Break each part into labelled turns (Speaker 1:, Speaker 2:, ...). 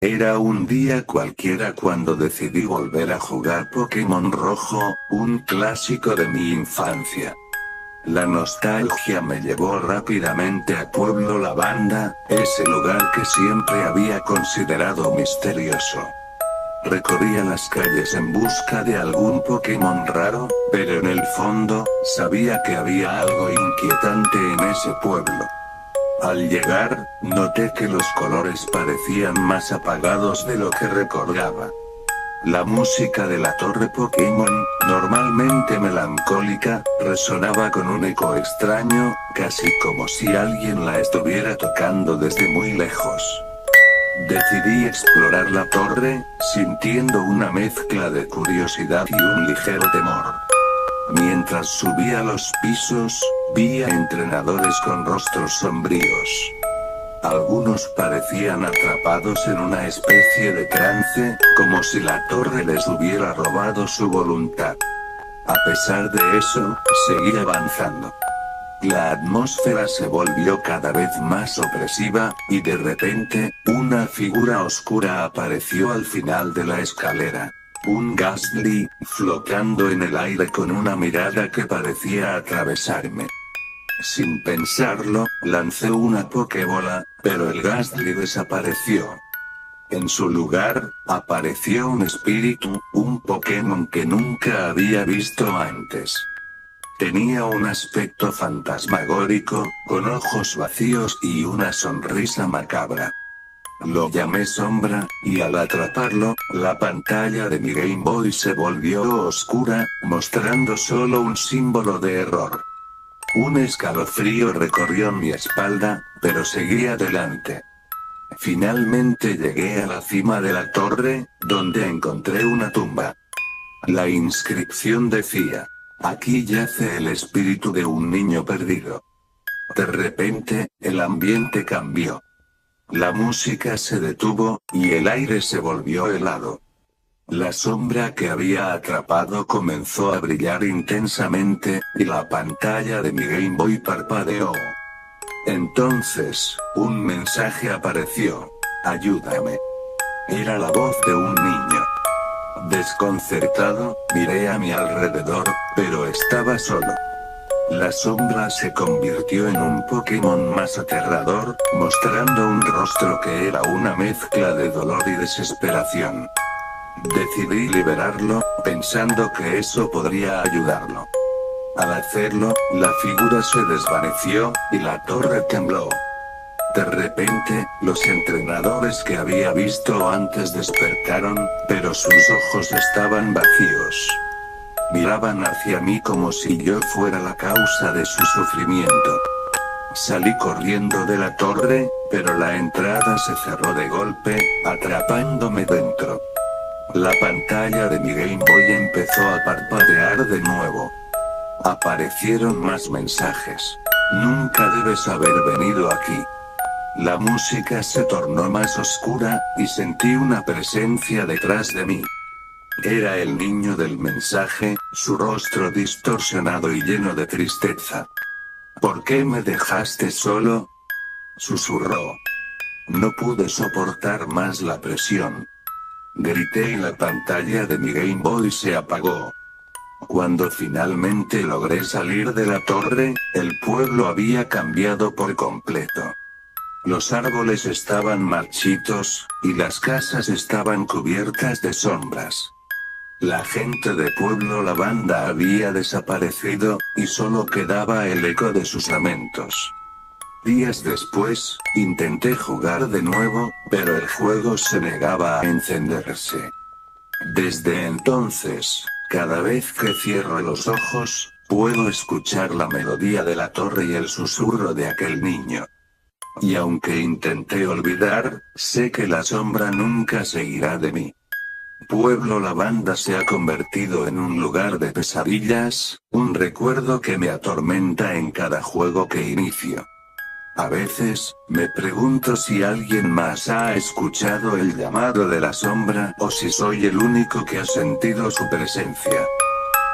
Speaker 1: Era un día cualquiera cuando decidí volver a jugar Pokémon Rojo, un clásico de mi infancia. La nostalgia me llevó rápidamente a Pueblo Lavanda, ese lugar que siempre había considerado misterioso. Recorría las calles en busca de algún Pokémon raro, pero en el fondo, sabía que había algo inquietante en ese pueblo. Al llegar, noté que los colores parecían más apagados de lo que recordaba. La música de la torre Pokémon, normalmente melancólica, resonaba con un eco extraño, casi como si alguien la estuviera tocando desde muy lejos. Decidí explorar la torre, sintiendo una mezcla de curiosidad y un ligero temor. Mientras subía los pisos, vi a entrenadores con rostros sombríos. Algunos parecían atrapados en una especie de trance, como si la torre les hubiera robado su voluntad. A pesar de eso, seguí avanzando. La atmósfera se volvió cada vez más opresiva, y de repente, una figura oscura apareció al final de la escalera. Un Gastly, flotando en el aire con una mirada que parecía atravesarme. Sin pensarlo, lancé una Pokébola, pero el Gastly desapareció. En su lugar, apareció un espíritu, un Pokémon que nunca había visto antes. Tenía un aspecto fantasmagórico, con ojos vacíos y una sonrisa macabra. Lo llamé Sombra, y al atraparlo, la pantalla de mi Game Boy se volvió oscura, mostrando solo un símbolo de error. Un escalofrío recorrió mi espalda, pero seguí adelante. Finalmente llegué a la cima de la torre, donde encontré una tumba. La inscripción decía: "Aquí yace el espíritu de un niño perdido". De repente, el ambiente cambió. La música se detuvo, y el aire se volvió helado. La sombra que había atrapado comenzó a brillar intensamente, y la pantalla de mi Game Boy parpadeó. Entonces, un mensaje apareció: "Ayúdame". Era la voz de un niño. Desconcertado, miré a mi alrededor, pero estaba solo. La sombra se convirtió en un Pokémon más aterrador, mostrando un rostro que era una mezcla de dolor y desesperación. Decidí liberarlo, pensando que eso podría ayudarlo. Al hacerlo, la figura se desvaneció, y la torre tembló. De repente, los entrenadores que había visto antes despertaron, pero sus ojos estaban vacíos. Miraban hacia mí como si yo fuera la causa de su sufrimiento. Salí corriendo de la torre, pero la entrada se cerró de golpe, atrapándome dentro. La pantalla de mi Game Boy empezó a parpadear de nuevo. Aparecieron más mensajes. "Nunca debes haber venido aquí". La música se tornó más oscura, y sentí una presencia detrás de mí. Era el niño del mensaje, su rostro distorsionado y lleno de tristeza. "¿Por qué me dejaste solo?", susurró. No pude soportar más la presión. Grité y la pantalla de mi Game Boy se apagó. Cuando finalmente logré salir de la torre, el pueblo había cambiado por completo. Los árboles estaban marchitos, y las casas estaban cubiertas de sombras. La gente de Pueblo Lavanda había desaparecido, y solo quedaba el eco de sus lamentos. Días después, intenté jugar de nuevo, pero el juego se negaba a encenderse. Desde entonces, cada vez que cierro los ojos, puedo escuchar la melodía de la torre y el susurro de aquel niño. Y aunque intenté olvidar, sé que la sombra nunca seguirá de mí. Pueblo Lavanda se ha convertido en un lugar de pesadillas, un recuerdo que me atormenta en cada juego que inicio. A veces, me pregunto si alguien más ha escuchado el llamado de la sombra o si soy el único que ha sentido su presencia.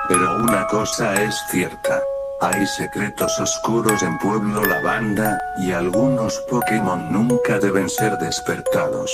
Speaker 1: Pero una cosa es cierta. Hay secretos oscuros en Pueblo Lavanda, y algunos Pokémon nunca deben ser despertados.